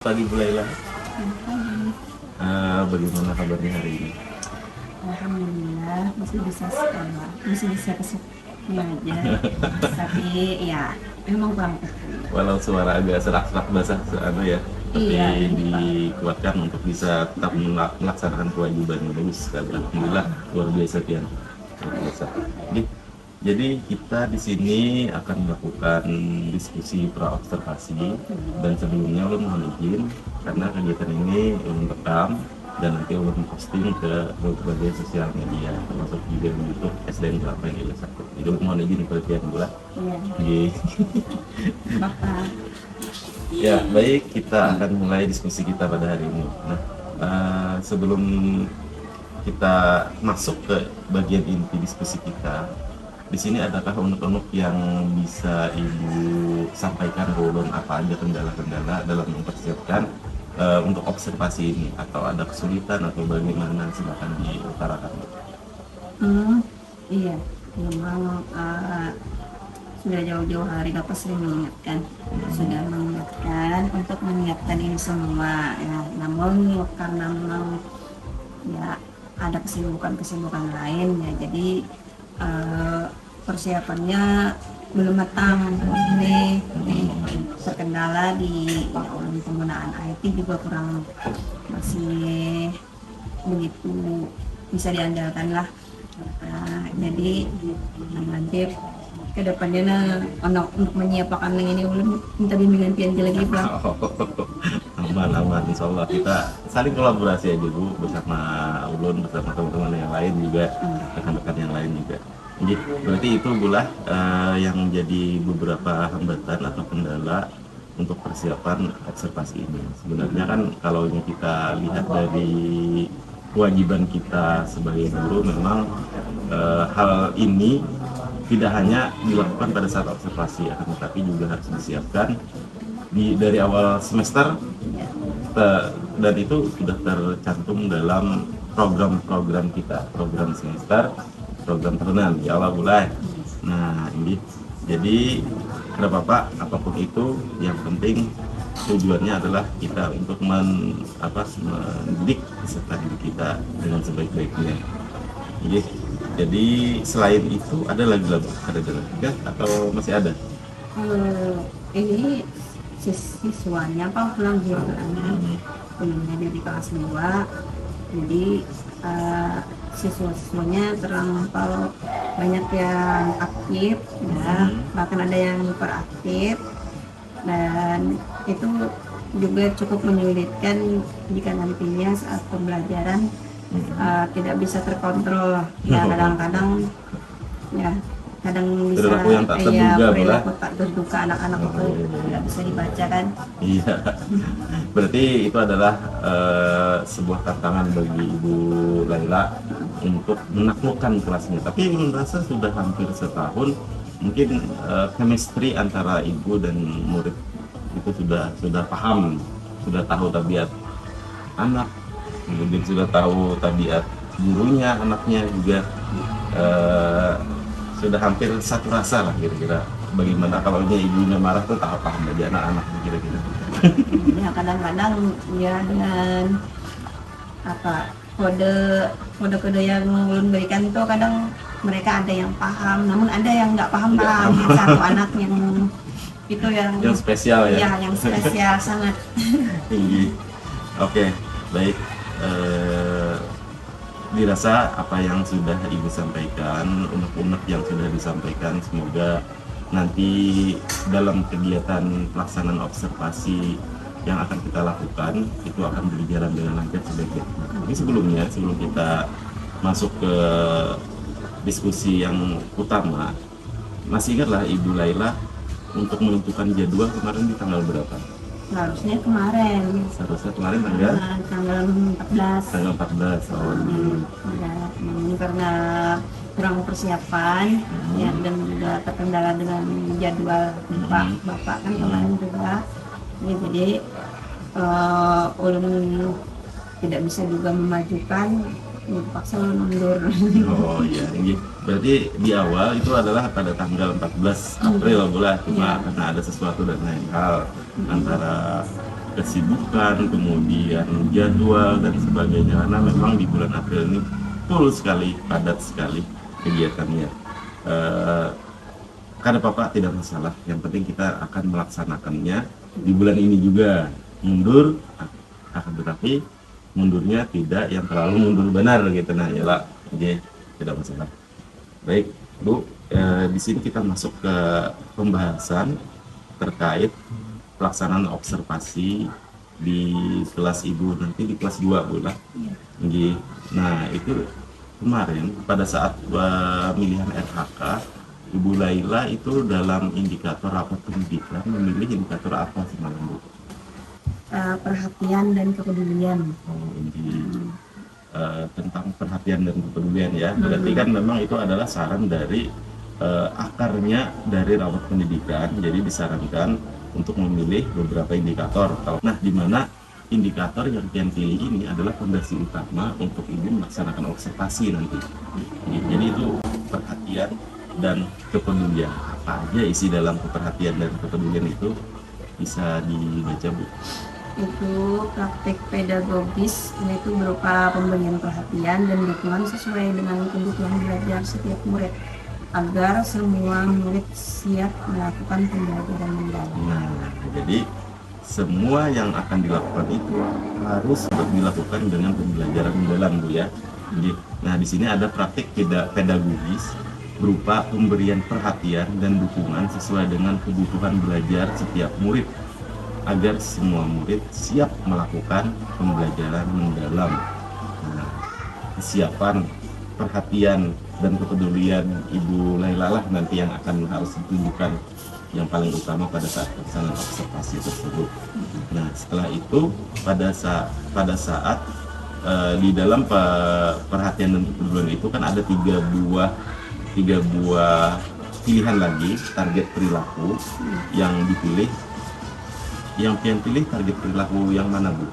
Pagi Bu Laila. Bagaimana kabarnya hari ini? Alhamdulillah masih bisa sekolah, masih bisa ke aja. Tapi ya memang kurang tekan. Walau suara agak serak-serak basah ya, tapi Iya, dikuatkan untuk bisa tetap melaksanakan kewajiban bagus sekali. Alhamdulillah luar biasa Tian. Luar biasa. Jadi kita di sini akan melakukan diskusi pra-observasi, dan sebelumnya ulun mohon izin karena kegiatan ini ulun rekam dan nanti ulun posting ke berbagai sosial media termasuk juga di YouTube SDN Kelapa yang satu. Jadi ulun mohon izin perhatian pula. iya. Bapak. Ya baik, kita akan mulai diskusi kita pada hari ini. Nah, sebelum kita masuk ke bagian inti diskusi kita, di sini adakah unek-unek yang bisa Ibu sampaikan ke ulun, apa aja kendala-kendala dalam mempersiapkan untuk observasi ini, atau ada kesulitan atau bagaimana, silakan diutarakan. Iya, memang sudah jauh-jauh hari Bapak sering mengingatkan, sudah mengingatkan untuk mengingatkan ini semua. Ya, namun karena memang ya ada kesibukan-kesibukan lain ya, jadi persiapannya belum matang. Ini terkendala di penggunaan IT juga kurang, masih begitu bisa diandalkan lah. Jadi nanti kedepannya untuk menyiapkan yang ini belum minta bimbingan PNJ lagi Pak. Aman, insya Allah kita saling kolaborasi aja Bu, bersama ulun, bersama teman-teman yang lain juga, rekan-rekan yang lain juga. Jadi berarti itu bulah yang menjadi beberapa hambatan atau kendala untuk persiapan observasi ini. Sebenarnya kan kalau kita lihat dari kewajiban kita sebagai guru, memang hal ini tidak hanya dilakukan pada saat observasi, akan tetapi juga harus disiapkan dari awal semester, dan itu sudah tercantum dalam program-program kita, program semester, program tahunan, ya Allah mulai. Nah ini jadi kepada Bapak, apapun itu yang penting tujuannya adalah kita untuk mendidik peserta didik kita dengan sebaik-baiknya. Jadi selain itu ada lagi atau masih ada? Ini siswanya Pak pulang kuliahnya dari kelas 2, jadi siswa-siswanya terlampau banyak yang aktif ya, bahkan ada yang hiperaktif, dan itu juga cukup menyulitkan jika nantinya saat pembelajaran tidak bisa terkontrol ya. Kadang-kadang ya bisa perilaku yang tak terduga, perilaku tak terduga anak-anak itu tidak bisa dibaca kan. Iya, berarti itu adalah sebuah tantangan bagi Ibu Laila untuk menaklukkan kelasnya. Tapi merasa sudah hampir setahun, mungkin chemistry antara ibu dan murid itu sudah paham, sudah tahu tabiat anak, kemudian sudah tahu tabiat gurunya, anaknya juga sudah hampir satu rasa lah kira-kira. Bagaimana kalau ibunya marah tuh tak paham aja anak-anak kira-kira. Ya kadang-kadang ya dengan kode-kode yang ulun berikan itu kadang mereka ada yang paham, namun ada yang nggak paham. Satu anak yang itu yang spesial ya. Ya, yang spesial sangat. Tinggi. Oke, baik. Dirasa apa yang sudah Ibu sampaikan, unek-unek yang sudah disampaikan, semoga nanti dalam kegiatan pelaksanaan observasi yang akan kita lakukan itu akan berjalan dengan lancar sebaiknya. Tapi sebelum kita masuk ke diskusi yang utama, masih ingatlah Ibu Laila untuk menentukan jadwal kemarin di tanggal berapa? Seharusnya kemarin tanggal 14. Tanggal 14. Ya, namun karena kurang persiapan ya, dan juga terkendala dengan jadwal Bapak kan kemarin juga ya, jadi ulun tidak bisa juga memajukan, dipaksa mundur. Oh iya, berarti di awal itu adalah pada tanggal 14 April cuma karena ada sesuatu dan lain hal antara kesibukan, kemudian jadwal dan sebagainya, karena memang di bulan April ini full sekali, padat sekali kegiatannya. Eh, Karena Bapak tidak masalah, yang penting kita akan melaksanakannya di bulan ini juga. Mundur, akan tetapi mundurnya tidak yang terlalu mundur benar gitu, nah ya lah, jadi tidak masalah. Baik Bu, di sini kita masuk ke pembahasan terkait pelaksanaan observasi di kelas Ibu nanti di kelas 2 Bu lah. Nggih. Nah itu kemarin pada saat pemilihan RHK, Ibu Laila itu dalam indikator rapat pendidikan memilih indikator apa semalam Bu? Perhatian dan kepedulian. Oh, tentang perhatian dan kepedulian ya. Berarti kan memang itu adalah saran dari akarnya dari rapat pendidikan. Jadi disarankan untuk memilih beberapa indikator. Nah, di mana indikator yang kalian pilih ini adalah fondasi utama untuk Ibu melaksanakan observasi nanti. Jadi itu perhatian dan kepedulian. Apa aja isi dalam perhatian dan kepedulian itu bisa dibaca Bu? Itu praktek pedagogis, yaitu berupa pemberian perhatian dan dukungan sesuai dengan kebutuhan belajar setiap murid agar semua murid siap melakukan pembelajaran mendalam. Nah, jadi semua yang akan dilakukan itu harus dilakukan dengan pembelajaran mendalam Bu ya. Jadi, nah di sini ada praktik pedagogis berupa pemberian perhatian dan dukungan sesuai dengan kebutuhan belajar setiap murid agar semua murid siap melakukan pembelajaran mendalam. Nah, kesiapan, perhatian dan kepedulian Ibu Laila lah nanti yang akan harus ditunjukkan yang paling utama pada saat pelaksanaan observasi tersebut. Nah, setelah itu pada saat di dalam perhatian dan kepedulian itu kan ada tiga buah pilihan lagi target perilaku yang dipilih. Yang pian pilih target perilaku yang mana Bu?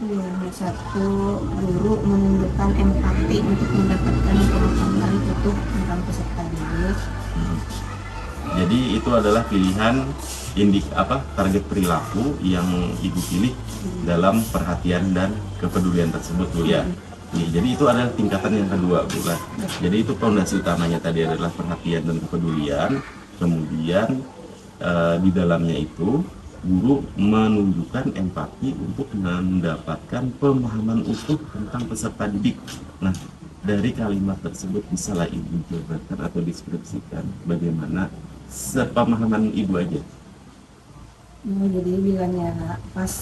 Yang satu, guru menunjukkan empati untuk mendapatkan pemahaman utuh tentang peserta didik. Jadi itu adalah pilihan target perilaku yang Ibu pilih dalam perhatian dan kepedulian tersebut Bu ya. Jadi itu adalah tingkatan yang kedua Bu lah. Jadi itu fondasi utamanya tadi adalah perhatian dan kepedulian. Kemudian di dalamnya itu guru menunjukkan empati untuk mendapatkan pemahaman utuh tentang peserta didik. Nah, dari kalimat tersebut bisalah Ibu jabarkan atau deskripsikan bagaimana sepemahaman Ibu aja. Jadi bilangnya pas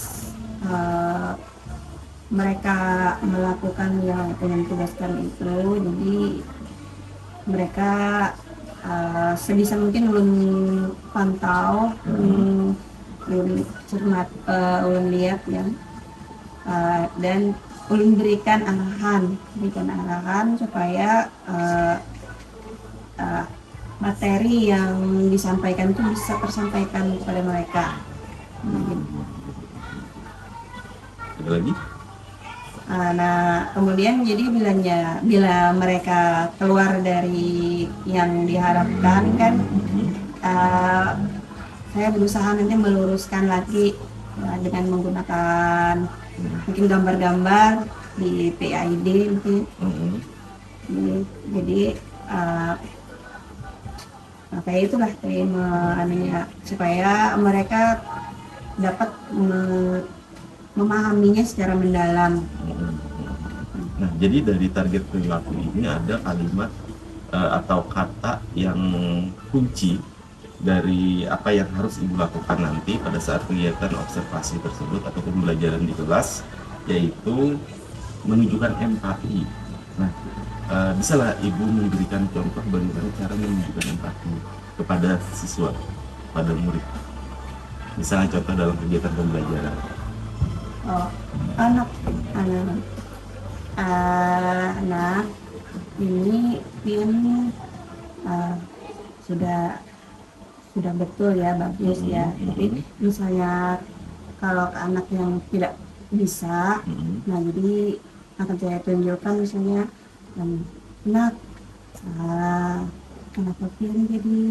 mereka melakukan yang ingin tugaskan itu, jadi mereka sebisa mungkin ulun pantau, ulun cermat, ulun lihat ya, dan ulun berikan arahan supaya materi yang disampaikan itu bisa tersampaikan kepada mereka. Ada lagi? Nah, kemudian jadi bila mereka keluar dari yang diharapkan kan, saya berusaha nanti meluruskan lagi dengan menggunakan mungkin gambar-gambar di PID mungkin. Jadi kayak itulah supaya mereka dapat memahaminya secara mendalam. Nah, jadi dari target perilaku ini ada kalimat atau kata yang kunci dari apa yang harus Ibu lakukan nanti pada saat kegiatan observasi tersebut atau pembelajaran di kelas, yaitu menunjukkan empati. Nah, bisalah Ibu memberikan contoh bagaimana cara menunjukkan empati kepada siswa, pada murid. Misalnya contoh dalam kegiatan pembelajaran. Anak ini sudah betul ya, bagus ya. Jadi misalnya kalau ke anak yang tidak bisa, nah jadi akan saya tunjukkan misalnya, anak kenapa pian jadi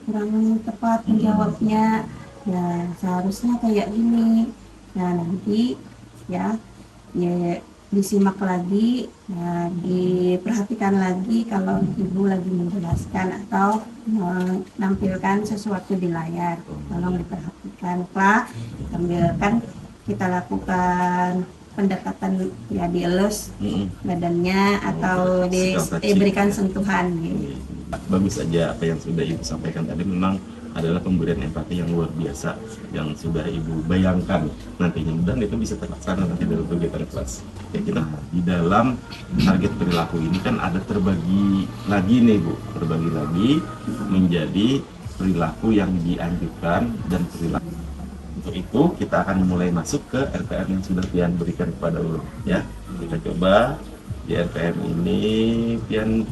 kurang tepat menjawabnya, ya seharusnya kayak gini. Nah nanti ya, ya disimak lagi, nah, diperhatikan lagi kalau ibu lagi menjelaskan atau menampilkan sesuatu di layar. Tolong diperhatikan Pak, sambil kan kita lakukan pendekatan ya, dielus badannya atau diberikan sentuhan gitu. Bagus aja apa yang sudah ibu sampaikan tadi, memang adalah pemberian empati yang luar biasa yang sudah ibu bayangkan nantinya, dan itu bisa terlaksana nanti dalam kegiatan kelas. Ya, kita di dalam target perilaku ini kan ada terbagi lagi nih Bu, terbagi lagi menjadi perilaku yang dianjurkan dan perilaku. Untuk itu kita akan mulai masuk ke RPM yang sudah Pian berikan kepada Ulun ya. Kita coba di RPM ini Pian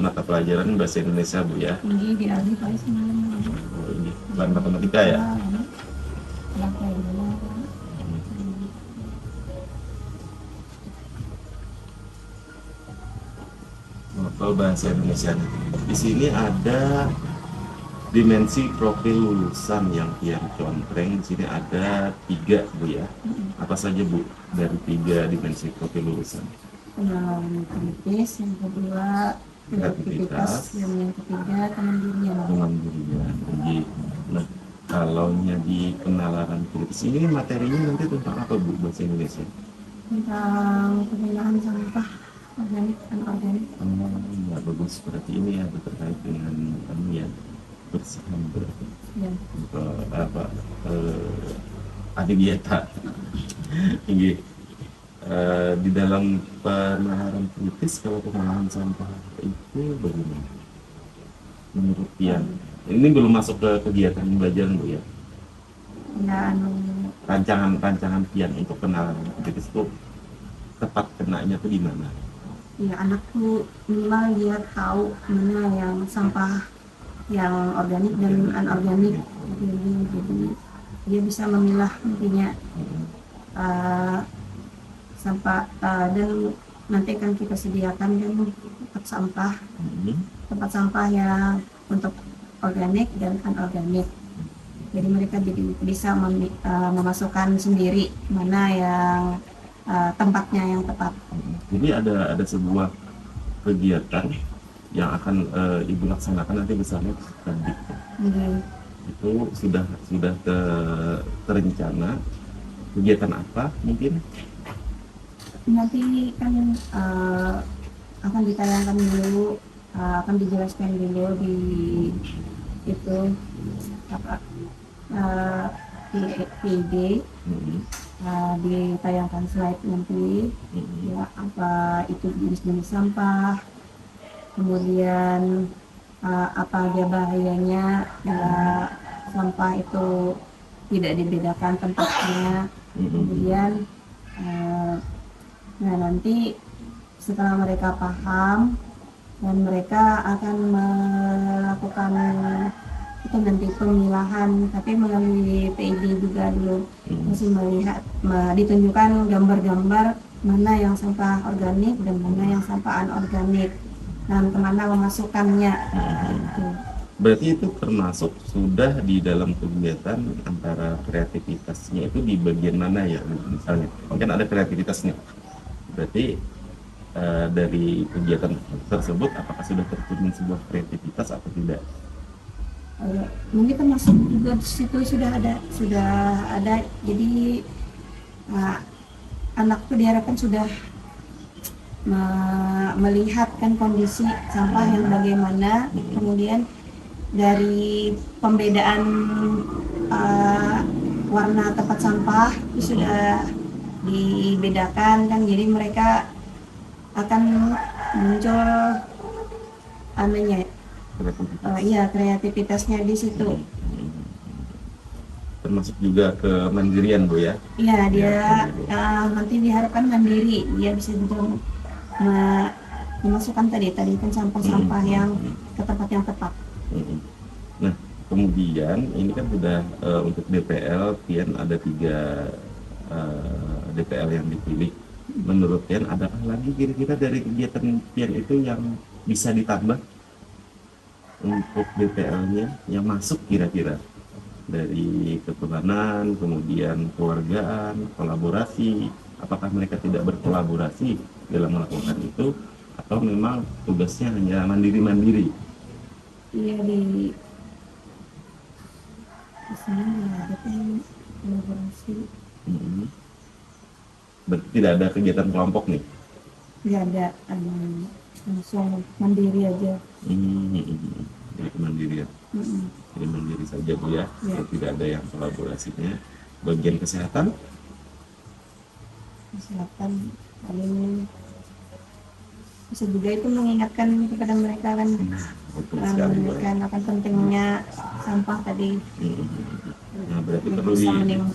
mata pelajaran bahasa Indonesia Bu ya. Ini dialih Pak semalam. Oh, ini bahan matematika ya. Novel bahasa Indonesia. Di sini ada dimensi profil lulusan yang Pian contreng. Di sini ada 3 Bu ya. Apa saja Bu dari 3 dimensi profil lulusan? Pengalaman kritis, yang kedua kreativitas, dan yang ketiga kemandirian. Kemandirian. Nah, kalau di penalaran kritis ini materinya nanti tentang apa Bu bahasa Indonesia? Tentang pemilahan sampah organik dan anorganik. Ya bagus, berarti ini ada terkait dengan ya bersihan berarti. Ya. Apa adidieta. Tinggi. Di dalam penalaran kritis, kalau pengolahan sampah itu bagaimana menurut Pian? Ini belum masuk ke kegiatan pembelajaran Bu ya? Ya, Rancangan Pian untuk penalaran kritis itu tepat kenanya tuh di mana? ya anakku minimal dia tahu mana yang sampah yang organik dan anorganik. Jadi dia bisa memilah intinya sampah, dan nanti kan kita sediakan kan tempat sampah yang untuk organik dan anorganik. Jadi mereka jadi bisa memasukkan sendiri mana yang tempatnya yang tepat. Jadi ada sebuah kegiatan yang akan ibu laksanakan nanti bersama tadi. Itu sudah terencana kegiatan apa mungkin? Nanti kan akan ditayangkan dulu, akan dijelaskan dulu di itu apa PID, ditayangkan slide nanti ya, apa itu jenis-jenis sampah, kemudian apa dia bahayanya sampah itu tidak dibedakan tempatnya, kemudian nah nanti setelah mereka paham dan mereka akan melakukan itu nanti pemilahan, tapi melalui PID juga dulu masih melihat ditunjukkan gambar-gambar mana yang sampah organik dan mana yang sampah anorganik dan kemana memasukkannya. Berarti itu termasuk sudah di dalam kegiatan antara kreativitasnya itu di bagian mana ya, misalnya mungkin ada kreativitasnya, berarti dari kegiatan tersebut apakah sudah tercermin sebuah kreativitas atau tidak? Mungkin termasuk juga di situ sudah ada. Jadi anak tuh diharapkan sudah melihat kan kondisi sampah yang bagaimana, kemudian dari pembedaan warna tempat sampah itu sudah dibedakan kan, jadi mereka akan muncul kreativitasnya di situ. Termasuk juga kemandirian Bu ya? Iya, dia nanti diharapkan mandiri, dia bisa juga memasukkan tadi kan sampah-sampah yang ke tempat yang tepat. Nah, kemudian ini kan sudah untuk DPL, Pian ada 3 DPL yang dipilih. Menurut Pian, adakah lagi kira-kira dari kegiatan Pian itu yang bisa ditambah untuk DPL-nya yang masuk kira-kira? dari ketuhanan, kemudian keluargaan, kolaborasi. Apakah mereka tidak berkolaborasi dalam melakukan itu, atau memang tugasnya hanya mandiri-mandiri? Iya, di sini nggak ada kan kolaborasi, Hmm. Tidak ada kegiatan kelompok nih. nggak ada, langsung mandiri aja. Jadi kemandirian, Mm-mm. jadi mandiri saja Bu ya. Ya. Tidak ada yang kolaborasinya. Bagian kesehatan, Kesehatan paling bisa juga itu mengingatkan kepada mereka kan, betul sekali Bu. mengingatkan akan pentingnya sampah tadi. Nah, berarti Yang perlu bisa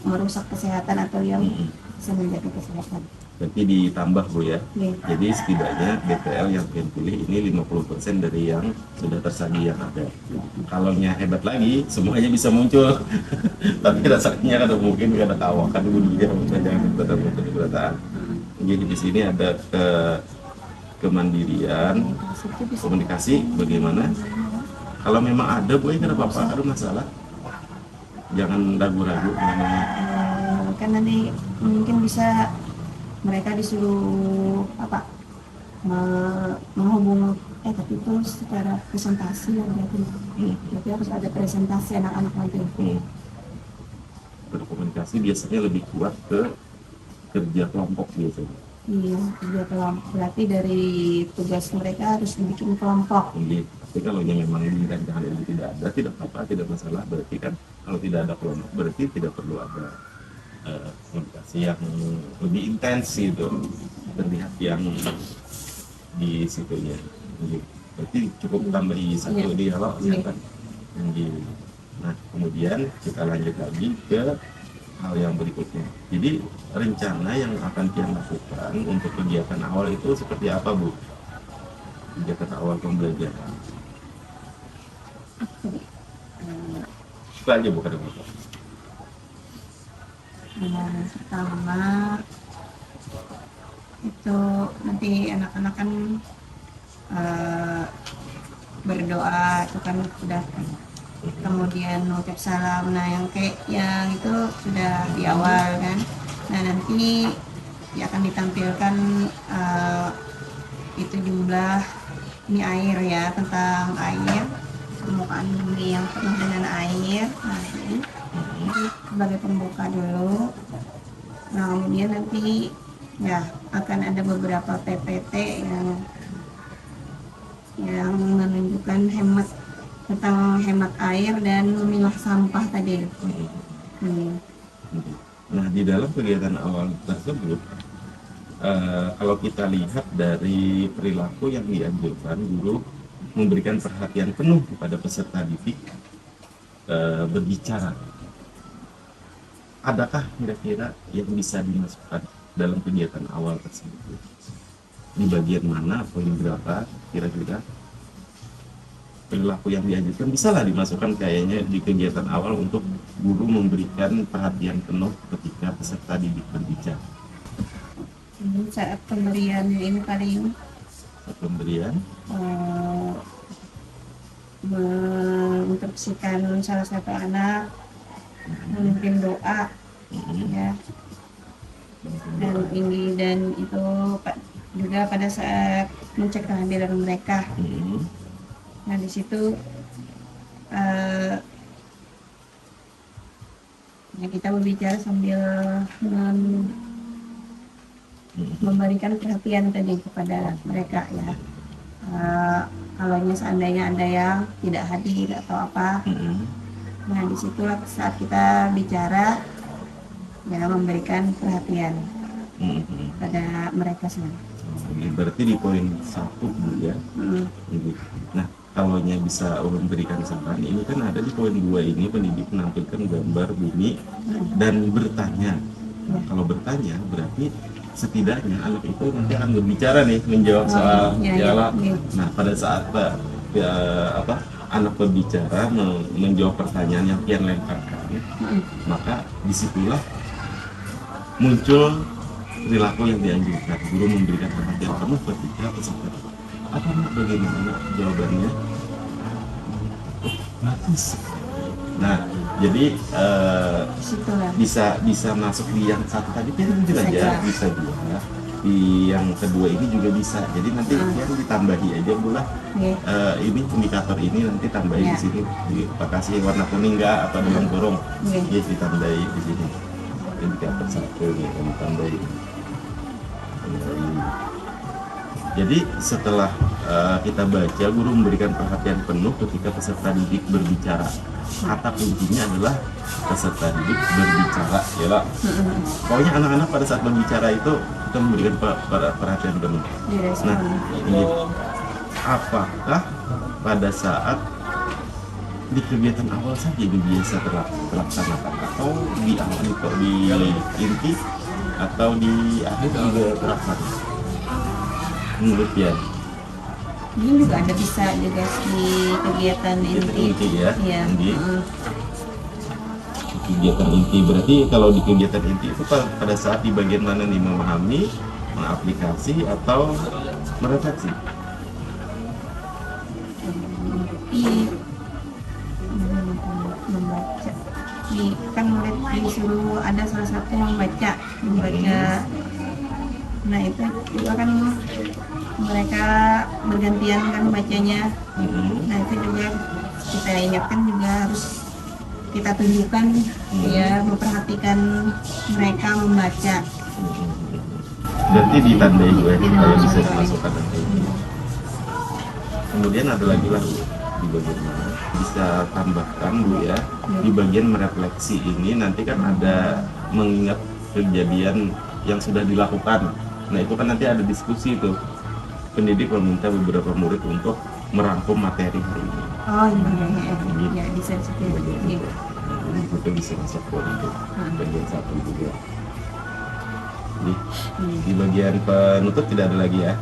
merusak kesehatan atau yang Mm-mm. bisa menjaga kesehatan. Berarti ditambah Bu ya. Ya. Jadi setidaknya BPL yang kalian pilih ini 50% dari yang sudah tersaji yang ada. Kalau hebat lagi, semuanya bisa muncul. Tapi rasanya kan mungkin karena kawakan dulu dia, jangan keberatan. Jadi di sini ada kemandirian, Itu bisa komunikasi bagaimana. Kalau memang ada Bu, ya kenapa apa? Ada masalah. Jangan ragu-ragu. kan nanti mungkin bisa mereka disuruh apa, menghubung tapi itu secara presentasi ya berarti harus ada presentasi anak-anak nanti. Berkomunikasi biasanya lebih kuat ke kerja kelompok biasanya. Iya, kerja kelompok berarti dari tugas mereka harus bikin kelompok. Jadi, tapi kalau memang dirancang itu tidak ada, tidak apa-apa, tidak masalah. Berarti kan kalau tidak ada kelompok, berarti tidak perlu ada komunikasi yang lebih intens gitu, terlihat yang di situnya. Jadi, berarti cukup tambahi satu dialog kesehatan. Nah, kemudian kita lanjut lagi ke hal yang berikutnya. Jadi rencana yang akan kita lakukan untuk kegiatan awal itu seperti apa Bu? Kegiatan awal pembelajaran. Itu aja bukan apa. Pertama itu nanti anak-anak kan berdoa itu kan sudah, kemudian mengucap salam. Nah yang itu sudah di awal kan. Nah nanti ya akan ditampilkan itu jumlah ini air ya, tentang air, permukaan bumi yang penuh dengan air. Nah ini sebagai pembuka dulu. Nah kemudian nanti ya akan ada beberapa PPT yang menunjukkan tentang hemat air dan memilah sampah tadi. Nah, di dalam kegiatan awal tersebut, kalau kita lihat dari perilaku yang dianjurkan, guru memberikan perhatian penuh kepada peserta didik berbicara. Adakah kira-kira yang bisa dimasukkan dalam kegiatan awal tersebut? Di bagian mana, poin berapa kira-kira perilaku yang dianjurkan bisalah dimasukkan kayaknya di kegiatan awal untuk guru memberikan perhatian penuh ketika peserta didik berbicara. Saat pemberian ini paling Pemberian menginstruksikan salah satu anak memimpin doa ya, dan itu juga pada saat mencek kehadiran mereka. Nah di situ ya kita berbicara sambil memberikan perhatian tadi kepada mereka ya. Kalau seandainya ada yang tidak hadir atau apa, nah disitulah saat kita bicara ya memberikan perhatian pada mereka semua. Berarti di poin 1 Bu ya. Nah, kalau bisa memberikan saran, ini kan ada di poin 2 ini, pendidik menampilkan gambar bumi dan bertanya. Kalau bertanya berarti setidaknya anak itu nanti akan berbicara nih, menjawab soal dialog. Nah, pada saat anak berbicara menjawab pertanyaan yang kian lemparkan, maka disitulah muncul perilaku yang dianjurkan. Guru memberikan perhatian penuh ketika peserta. Apa bagaimana jawabannya? Bagus. Nah, jadi Disitulah. bisa masuk di yang satu tadi kan mungkin Bisa aja, aja. bisa juga di yang kedua ini juga bisa. Jadi nanti yang ditambahi aja bulah Oke. ini indikator ini nanti tambahin Ya. di sini, kasih warna kuning enggak apa dalam kurung, Oke. ya ditambahin di sini indikator satu nih, kamu tambahin. Jadi setelah kita baca, guru memberikan perhatian penuh ketika peserta didik berbicara. Kata kuncinya adalah peserta didik berbicara, ya lah. Pokoknya anak-anak pada saat berbicara itu kita memberikan perhatian penuh. Iya, Nah, semuanya. ini apakah pada saat di kegiatan awal saja itu biasa terlaksanakan, atau di awal di inti atau di akhir juga terlaksana? Menurut ya, Ini juga ada bisa juga di kegiatan inti. inti ya, Iya. inti. Kegiatan inti berarti kalau di kegiatan inti itu pada saat di bagian mana nih, memahami, mengaplikasi atau merefleksi? Di membaca. Kan murid disuruh ada salah satu membaca. Nah itu juga kan mereka bergantian kan bacanya. Nah itu juga kita ingatkan juga harus kita tunjukkan ya, memperhatikan mereka membaca. Berarti ditandai juga ya, supaya bisa Ditandai. dimasukkan nanti. Kemudian ada lagi lah Bu, di bagian mana bisa tambahkan Bu ya, di bagian merefleksi ini nanti kan ada mengingat kejadian yang sudah dilakukan. Nah itu kan nanti ada diskusi tuh, pendidik meminta beberapa murid untuk merangkum materi hari ini. Oh iya, bisa seperti itu. Jadi kita bisa masuk ke untuk bagian satu juga. Jadi di bagian penutup tidak ada lagi ya,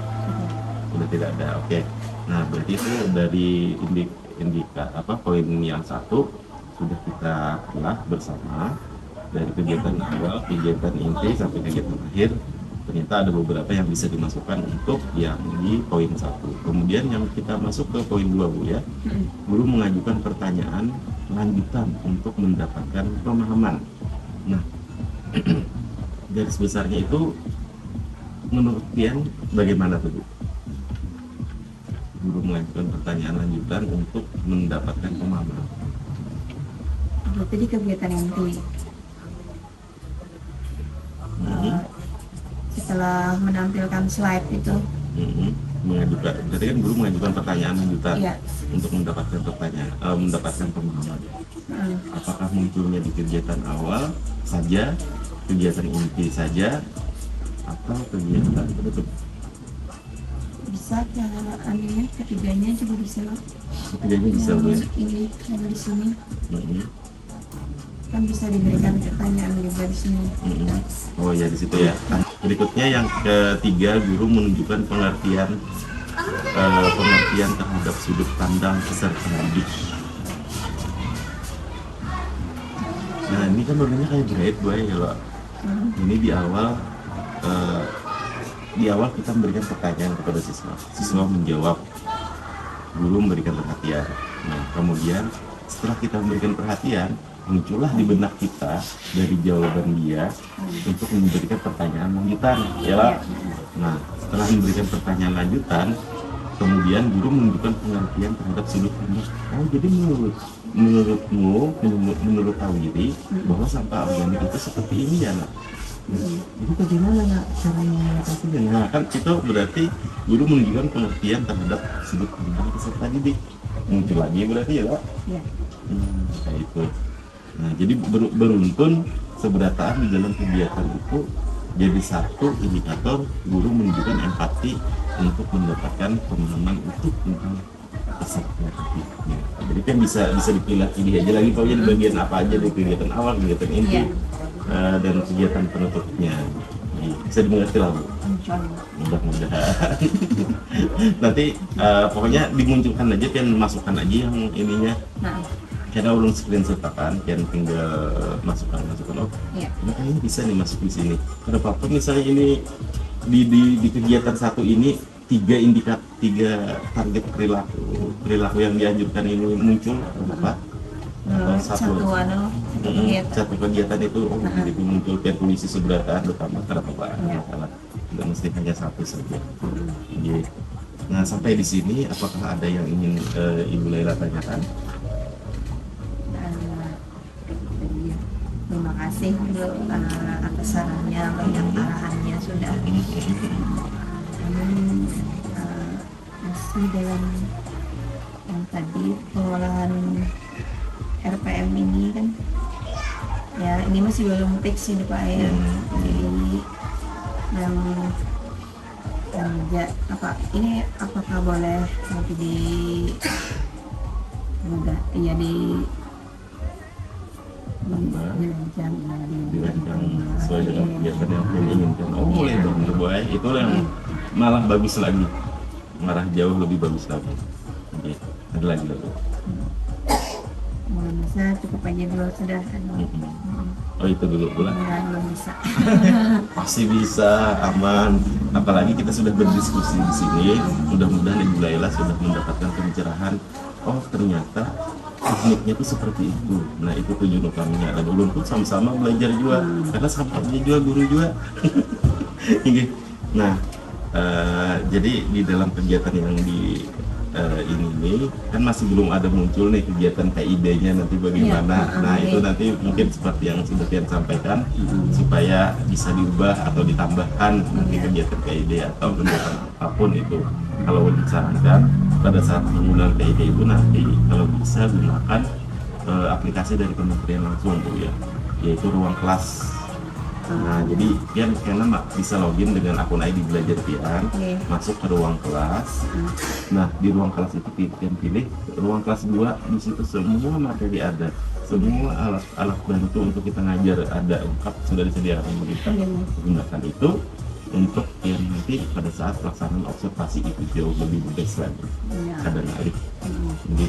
sudah tidak ada. Oke. Nah berarti itu dari poin yang satu sudah kita telah bersama, dari kegiatan awal, kegiatan inti sampai kegiatan akhir. Ternyata ada beberapa yang bisa dimasukkan untuk yang di poin satu. Kemudian yang kita masuk ke poin 2 Bu ya, guru mengajukan pertanyaan lanjutan untuk mendapatkan pemahaman. Nah garis besarnya itu menurut Tian bagaimana tuh Bu? Guru mengajukan pertanyaan lanjutan untuk mendapatkan pemahaman. Berarti di kegiatan inti. Setelah menampilkan slide itu, Mengajukan, berarti kan guru mengajukan pertanyaan lanjutan Iya. untuk mendapatkan mendapatkan pemahaman. Apakah munculnya di kegiatan awal saja, kegiatan inti saja, atau kegiatan penutup? bisa anunya ketiganya juga bisa. Ketiganya bisa Bu ya? Ini yang di sini Mhm. kan bisa diberikan pertanyaan juga di sini. Oh ya di situ ya. Nah, berikutnya yang ketiga, guru menunjukkan pengertian terhadap sudut pandang peserta didik. Nah ini kan modelnya kayak grade Bu ya kalau ini di awal kita memberikan pertanyaan kepada siswa menjawab, guru memberikan perhatian. Nah kemudian setelah kita memberikan perhatian, muncullah di benak kita dari jawaban dia untuk memberikan pertanyaan lanjutan, ya lah. Nah, setelah memberikan pertanyaan lanjutan, kemudian guru menunjukkan pengertian terhadap sudut pandang. Oh, jadi menurut Tawiri bahwa sampah organik itu seperti ini ya, nak. Jadi bagaimana nak cara mengatasinya? Nah, kan itu berarti guru menunjukkan pengertian terhadap sudut pandang peserta didik. Muncul lagi berarti ya, Pak? Ya. Kayak itu. Nah, jadi beruntun seberataan di dalam kegiatan itu jadi satu indikator guru menunjukkan empati untuk mendapatkan pemahaman utuh tentang peserta didiknya. Jadi kan bisa dipilih aja lagi kalau di bagian apa aja di kegiatan awal, kegiatan inti, dan kegiatan penutupnya. Jadi, bisa dimengerti lah Bu. Mudah-mudahan. Nanti pokoknya dimunculkan aja, kan masukkan aja yang ininya. Nah, Karena ulun screenshot kan, tinggal masukkan. Oh, iya. ini kayaknya bisa nih masuk di sini. Kenapa? Misalnya ini di kegiatan satu ini tiga target perilaku yang dianjurkan ini muncul, kenapa? Atau satu anu kegiatan. satu kegiatan itu jadi muncul puisi seberapa bertambah berapa Iya. banyak, tidak mesti hanya satu saja. Iya. Nah, sampai di sini apakah ada yang ingin Ibu Laila tanyakan? Iya. Terima kasih Bu atas sarannya, banyak arahannya sudah. Kami masih dalam yang tadi pengolahan RPM ini kan, ya ini masih belum fix ini Pak ya. Jadi yang apa ini apakah boleh nanti ya dirancang sesuai dengan kegiatan yang Bun inginkan. Oh, boleh dong, boleh. Itu yang malah bagus lagi, malah jauh lebih bagus lagi. Oke, ada lagi lagi. Bisa cukup aja dulu sudah. Oh, itu dulu pula. Belum bisa. Pasti bisa, aman. Apalagi kita sudah berdiskusi di sini. Mudah-mudahan Ibu Laila sudah mendapatkan pencerahan. Oh, ternyata tekniknya itu seperti itu. Nah, itu tujuan utamanya. Dan ulun pun sama-sama belajar juga, karena sama dia juga guru juga. Nah, jadi di dalam kegiatan yang di ini kan masih belum ada muncul nih kegiatan KID-nya nanti bagaimana. Nah, itu nanti mungkin seperti yang sudah Tian sampaikan, supaya bisa diubah atau ditambahkan nanti kegiatan KID atau kegiatan apapun itu. Kalau disarankan pada saat penggunaan KID itu nanti kalau bisa gunakan aplikasi dari kementerian langsung tuh ya, yaitu Ruang Kelas. Nah, jadi Tian karena bisa login dengan akun ID Belajar Tian, masuk ke Ruang Kelas. Nah, di Ruang Kelas itu Tian pilih Ruang Kelas 2, di situ semua materi ada, semua alat bantu untuk kita ngajar ada lengkap, sudah disediakan pemerintah. Gunakan itu untuk Tian nanti pada saat pelaksanaan observasi itu jauh lebih best lagi. Ada ngalih. Jadi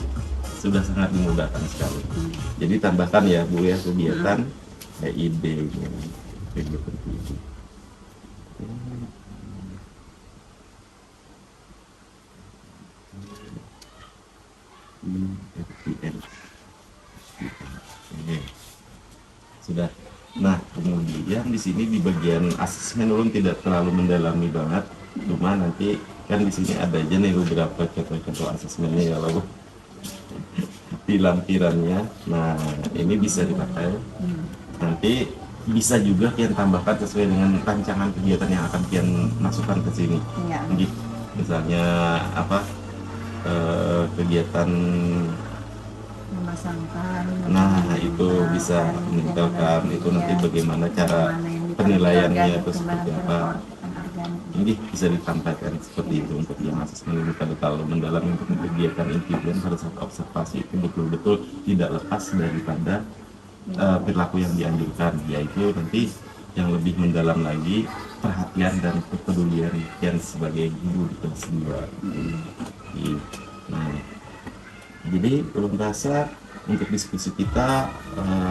sudah sangat dimudahkan sekali. Jadi tambahkan ya Bu ya kegiatan KID seperti itu. Sudah. Nah, kemudian di sini di bagian asesmen ulun tidak terlalu mendalami banget, cuma nanti kan di sini ada aja nih beberapa contoh-contoh asesmennya ya lalu di lampirannya. Nah, ini bisa dipakai. Nanti bisa juga Tian tambahkan sesuai dengan rancangan kegiatan yang akan Tian masukkan ke sini. Jadi, misalnya apa kegiatan memasangkan. Nah, itu bisa menempelkan itu nanti bagaimana cara penilaiannya atau seperti apa. Ini bisa ditampilkan seperti itu untuk yang asesmen ini kalau mendalam untuk kegiatan inti pada saat observasi itu betul-betul tidak lepas daripada perilaku yang dianjurkan, yaitu nanti yang lebih mendalam lagi perhatian dan kepedulian yang sebagai guru di kelas 2. Nah, jadi belum rasa untuk diskusi kita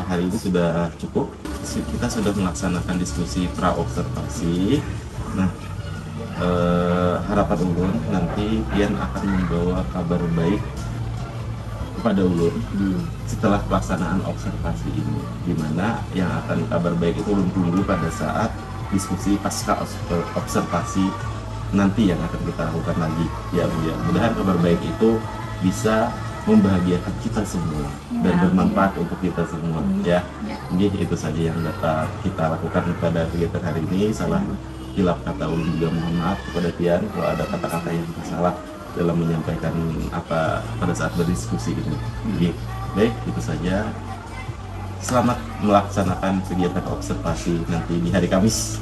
hari ini sudah cukup. Kita sudah melaksanakan diskusi pra observasi. Nah, harapan ulun nanti Tian akan membawa kabar baik kepada ulun setelah pelaksanaan observasi ini, dimana yang akan kabar baik itu ulun tunggu pada saat diskusi pasca observasi nanti yang akan kita lakukan lagi ya Bu ya. Mudah-mudahan kabar baik itu bisa membahagiakan kita semua dan bermanfaat untuk kita semua ya. Jadi itu saja yang dapat kita lakukan pada kegiatan hari ini. Salah hilap kata ulun juga mohon maaf kepada Tian kalau ada kata-kata yang salah dalam menyampaikan apa pada saat berdiskusi ini. Jadi, baik, itu saja. Selamat melaksanakan kegiatan observasi nanti di hari Kamis.